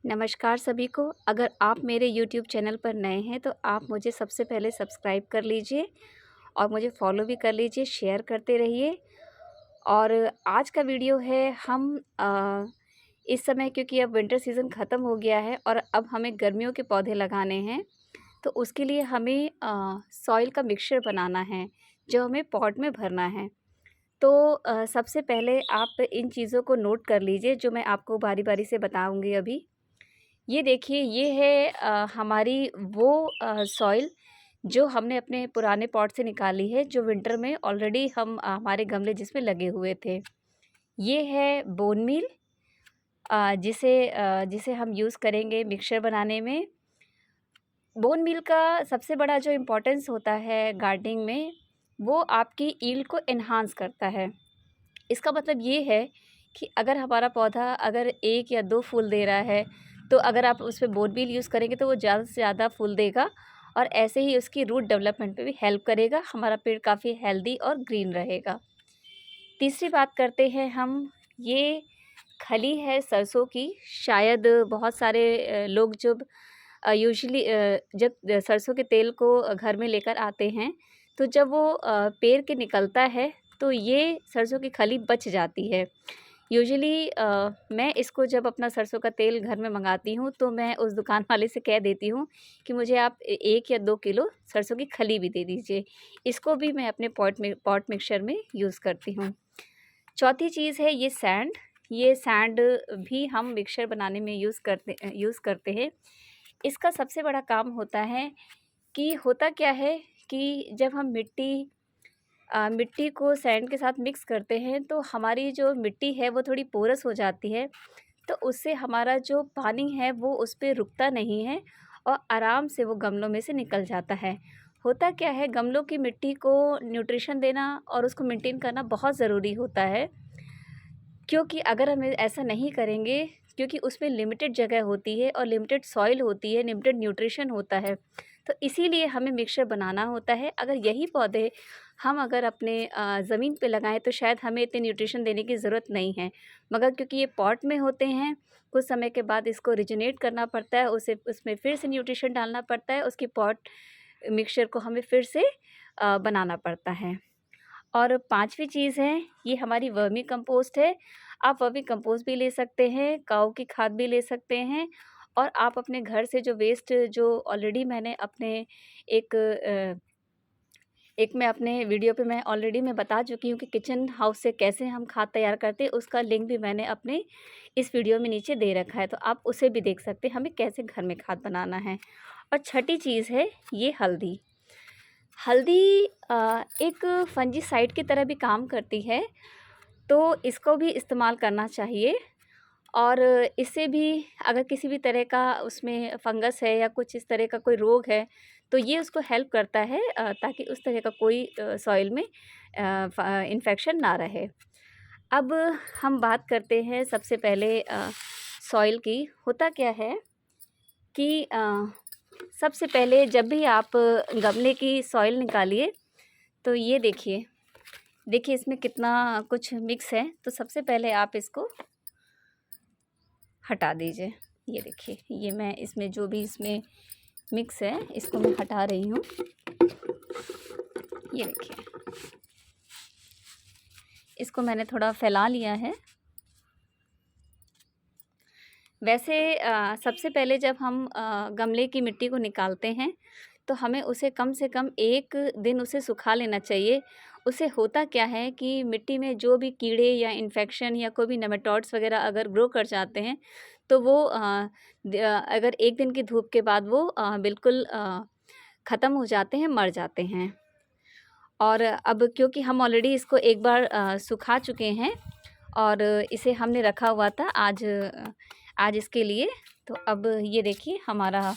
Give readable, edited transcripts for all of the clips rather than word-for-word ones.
नमस्कार सभी को। अगर आप मेरे YouTube चैनल पर नए हैं तो आप मुझे सबसे पहले सब्सक्राइब कर लीजिए और मुझे फॉलो भी कर लीजिए, शेयर करते रहिए। और आज का वीडियो है इस समय क्योंकि अब विंटर सीज़न ख़त्म हो गया है और अब हमें गर्मियों के पौधे लगाने हैं, तो उसके लिए हमें सॉइल का मिक्सचर बनाना है, जो हमें पॉट में भरना है। तो सबसे पहले आप इन चीज़ों को नोट कर लीजिए, जो मैं आपको बारी-बारी से बताऊँगी अभी। ये देखिए, ये है हमारी वो सॉइल जो हमने अपने पुराने पॉट से निकाली है, जो विंटर में ऑलरेडी हम हमारे गमले जिसमें लगे हुए थे। ये है बोन मील, जिसे हम यूज़ करेंगे मिक्सचर बनाने में। बोन मील का सबसे बड़ा जो इम्पोर्टेंस होता है गार्डनिंग में, वो आपकी यील्ड को एनहांस करता है। इसका मतलब ये है कि अगर हमारा पौधा अगर 1 या 2 फूल दे रहा है, तो अगर आप उसमें बोन मील यूज़ करेंगे तो वो ज़्यादा से ज़्यादा फूल देगा और ऐसे ही उसकी रूट डेवलपमेंट पे भी हेल्प करेगा। हमारा पेड़ काफ़ी हेल्दी और ग्रीन रहेगा। तीसरी बात करते हैं हम, ये खली है सरसों की। शायद बहुत सारे लोग जब यूजुअली जब सरसों के तेल को घर में लेकर आते हैं, तो जब वो पेड़ के निकलता है, तो ये सरसों की खली बच जाती है। यूजुअली मैं इसको जब अपना सरसों का तेल घर में मँगाती हूँ, तो मैं उस दुकान वाले से कह देती हूँ कि मुझे आप 1 या 2 किलो सरसों की खली भी दे दीजिए। इसको भी मैं अपने पॉट मिक्सचर में यूज़ करती हूँ। चौथी चीज़ है ये सैंड। ये सैंड भी हम मिक्सचर बनाने में यूज़ करते हैं। इसका सबसे बड़ा काम होता है कि होता क्या है कि जब हम मिट्टी को सैंड के साथ मिक्स करते हैं, तो हमारी जो मिट्टी है वो थोड़ी पोरस हो जाती है। तो उससे हमारा जो पानी है वो उस पे रुकता नहीं है और आराम से वो गमलों में से निकल जाता है। होता क्या है, गमलों की मिट्टी को न्यूट्रिशन देना और उसको मेंटेन करना बहुत ज़रूरी होता है। क्योंकि अगर हम ऐसा नहीं करेंगे, क्योंकि उसमें लिमिटेड जगह होती है और लिमिटेड सॉइल होती है, लिमिटेड न्यूट्रिशन होता है, तो इसीलिए हमें मिक्सचर बनाना होता है। अगर यही पौधे हम अगर अपने ज़मीन पे लगाएँ तो शायद हमें इतने न्यूट्रिशन देने की ज़रूरत नहीं है, मगर क्योंकि ये पॉट में होते हैं, कुछ समय के बाद इसको रिजेनेट करना पड़ता है, उसे उसमें फिर से न्यूट्रिशन डालना पड़ता है, उसकी पॉट मिक्सचर को हमें फिर से बनाना पड़ता है। और पाँचवीं चीज़ है, ये हमारी वर्मी कंपोस्ट है। आप वर्मी कंपोस्ट भी ले सकते हैं, काऊ की खाद भी ले सकते हैं और आप अपने घर से जो वेस्ट जो ऑलरेडी मैंने अपने एक अ, एक मैं अपने वीडियो पे मैं ऑलरेडी मैं बता चुकी हूँ कि किचन हाउस से कैसे हम खाद तैयार करते हैं, उसका लिंक भी मैंने अपने इस वीडियो में नीचे दे रखा है, तो आप उसे भी देख सकते हैं, हमें कैसे घर में खाद बनाना है। और छठी चीज़ है ये हल्दी। हल्दी एक फंजीसाइड की तरह भी काम करती है, तो इसको भी इस्तेमाल करना चाहिए। और इससे भी अगर किसी भी तरह का उसमें फंगस है या कुछ इस तरह का कोई रोग है, तो ये उसको हेल्प करता है ताकि उस तरह का कोई सॉइल में इन्फेक्शन ना रहे। अब हम बात करते हैं सबसे पहले सॉइल की। होता क्या है कि सबसे पहले जब भी आप गमले की सॉइल निकालिए, तो ये देखिए, देखिए इसमें कितना कुछ मिक्स है। तो सबसे पहले आप इसको हटा दीजिए। ये देखिए, ये मैं इसमें जो भी इसमें मिक्स है, इसको मैं हटा रही हूँ। ये देखिए, इसको मैंने थोड़ा फैला लिया है। वैसे सबसे पहले जब हम गमले की मिट्टी को निकालते हैं, तो हमें उसे कम से कम 1 दिन उसे सुखा लेना चाहिए। उससे होता क्या है कि मिट्टी में जो भी कीड़े या इन्फेक्शन या कोई भी नेमाटोड्स वगैरह अगर ग्रो कर जाते हैं, तो वो अगर 1 दिन की धूप के बाद वो बिल्कुल ख़त्म हो जाते हैं, मर जाते हैं। और अब क्योंकि हम ऑलरेडी इसको एक बार सुखा चुके हैं और इसे हमने रखा हुआ था आज इसके लिए, तो अब ये देखिए हमारा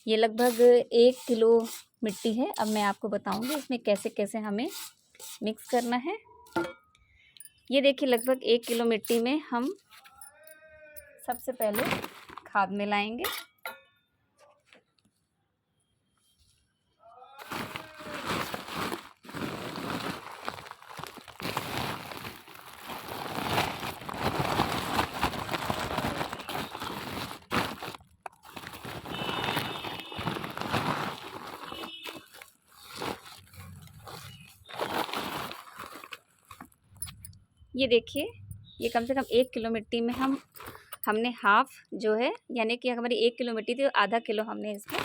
ये लगभग 1 किलो मिट्टी है। अब मैं आपको बताऊंगी इसमें कैसे-कैसे हमें मिक्स करना है। ये देखिए लगभग 1 किलो मिट्टी में हम सबसे पहले खाद मिलाएंगे। ये देखिए, ये कम से कम 1 किलो मिट्टी में हमने हाफ़ जो है, यानी कि हमारी 1 किलो मिट्टी थी तो आधा किलो हमने इसमें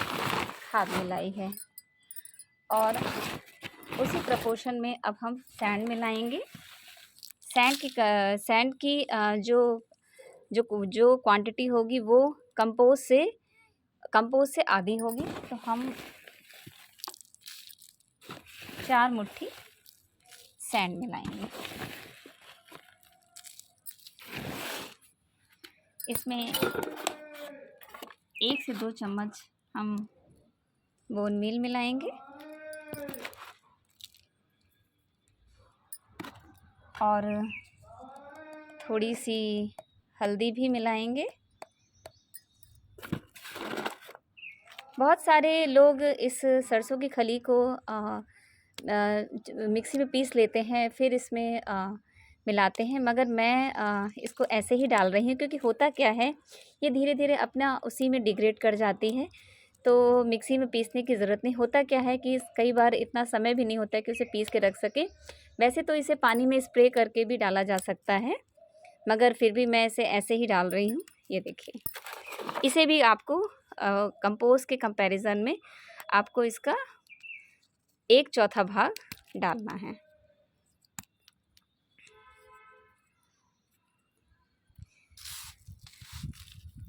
खाद मिलाई है। और उसी प्रपोर्शन में अब हम सैंड मिलाएंगे। सैंड की जो क्वांटिटी होगी वो कंपोस्ट से आधी होगी। तो हम 4 मुट्ठी सैंड मिलाएंगे। इसमें 1 से 2 चम्मच हम बोन मील मिलाएंगे और थोड़ी सी हल्दी भी मिलाएंगे। बहुत सारे लोग इस सरसों की खली को मिक्सी में पीस लेते हैं, फिर इसमें मिलाते हैं, मगर मैं इसको ऐसे ही डाल रही हूँ, क्योंकि होता क्या है, ये धीरे धीरे अपना उसी में डिग्रेड कर जाती है, तो मिक्सी में पीसने की ज़रूरत नहीं। होता क्या है कि कई बार इतना समय भी नहीं होता है कि उसे पीस के रख सके। वैसे तो इसे पानी में स्प्रे करके भी डाला जा सकता है, मगर फिर भी मैं इसे ऐसे ही डाल रही हूँ। ये देखिए, इसे भी आपको कंपोस्ट के कंपैरिजन में आपको इसका 1/4 भाग डालना है।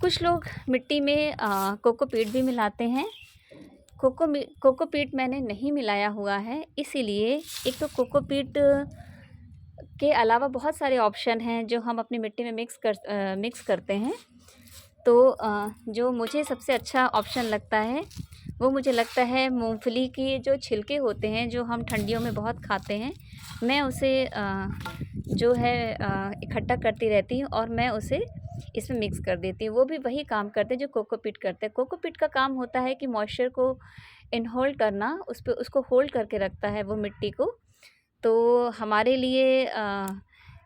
कुछ लोग मिट्टी में कोकोपीट भी मिलाते हैं। कोकोपीट मैंने नहीं मिलाया हुआ है, इसीलिए एक तो कोकोपीट के अलावा बहुत सारे ऑप्शन हैं जो हम अपनी मिट्टी में मिक्स करते हैं। तो जो मुझे सबसे अच्छा ऑप्शन लगता है वो मुझे लगता है मूंगफली के जो छिलके होते हैं, जो हम ठंडियों में बहुत खाते हैं, मैं उसे जो है इकट्ठा करती रहती हूँ और मैं उसे इसमें मिक्स कर देती हूँ। वो भी वही काम करते हैं जो कोकोपीट करते हैं। कोकोपीट का काम होता है कि मॉइस्चर को इनहोल्ड करना, उसको होल्ड करके रखता है वो मिट्टी को। तो हमारे लिए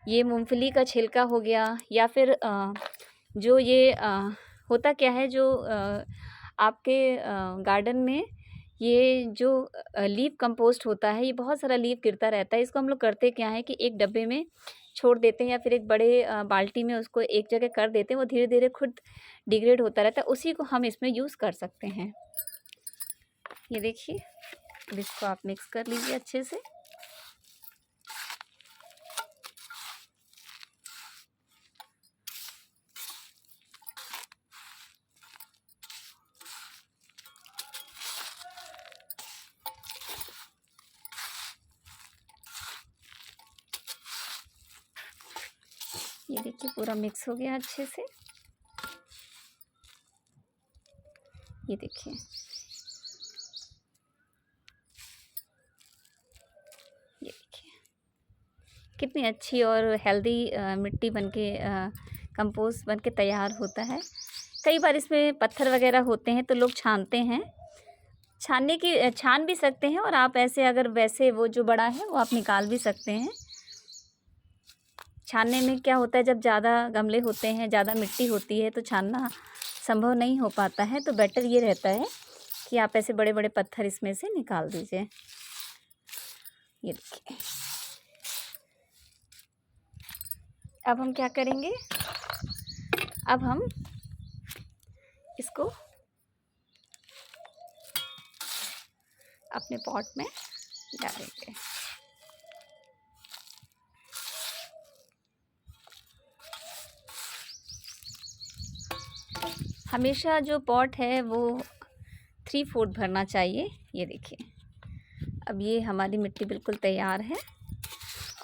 ये मूंगफली का छिलका हो गया, या फिर जो ये होता क्या है, जो आपके गार्डन में ये जो लीफ कंपोस्ट होता है, ये बहुत सारा लीफ गिरता रहता है। इसको हम लोग करते क्या है कि एक डब्बे में छोड़ देते हैं या फिर एक बड़े बाल्टी में उसको एक जगह कर देते हैं। वो धीरे धीरे खुद डिग्रेड होता रहता है, उसी को हम इसमें यूज़ कर सकते हैं। ये देखिए, अब इसको आप मिक्स कर लीजिए अच्छे से। ये देखिए, पूरा मिक्स हो गया अच्छे से। ये देखिए, ये देखिए कितनी अच्छी और हेल्दी मिट्टी बनके कंपोस्ट बनके तैयार होता है। कई बार इसमें पत्थर वगैरह होते हैं तो लोग छानते हैं, छान भी सकते हैं, और आप ऐसे अगर वैसे वो जो बड़ा है वो आप निकाल भी सकते हैं। छानने में क्या होता है, जब ज़्यादा गमले होते हैं, ज़्यादा मिट्टी होती है, तो छानना संभव नहीं हो पाता है। तो बेटर ये रहता है कि आप ऐसे बड़े बड़े पत्थर इसमें से निकाल दीजिए। ये देखिए, अब हम क्या करेंगे, अब हम इसको अपने पॉट में डालेंगे। हमेशा जो पॉट है वो 3/4 भरना चाहिए। ये देखिए, अब ये हमारी मिट्टी बिल्कुल तैयार है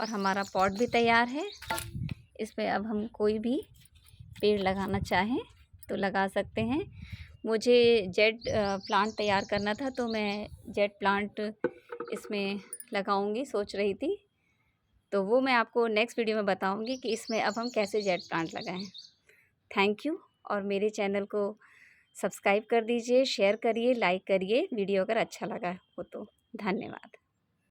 और हमारा पॉट भी तैयार है। इसमें अब हम कोई भी पेड़ लगाना चाहें तो लगा सकते हैं। मुझे जेड प्लांट तैयार करना था, तो मैं जेड प्लांट इसमें लगाऊंगी सोच रही थी। तो वो मैं आपको नेक्स्ट वीडियो में बताऊंगी कि इसमें अब हम कैसे जेड प्लांट लगाएं। थैंक यू, और मेरे चैनल को सब्सक्राइब कर दीजिए, शेयर करिए, लाइक करिए वीडियो अगर अच्छा लगा हो तो। धन्यवाद।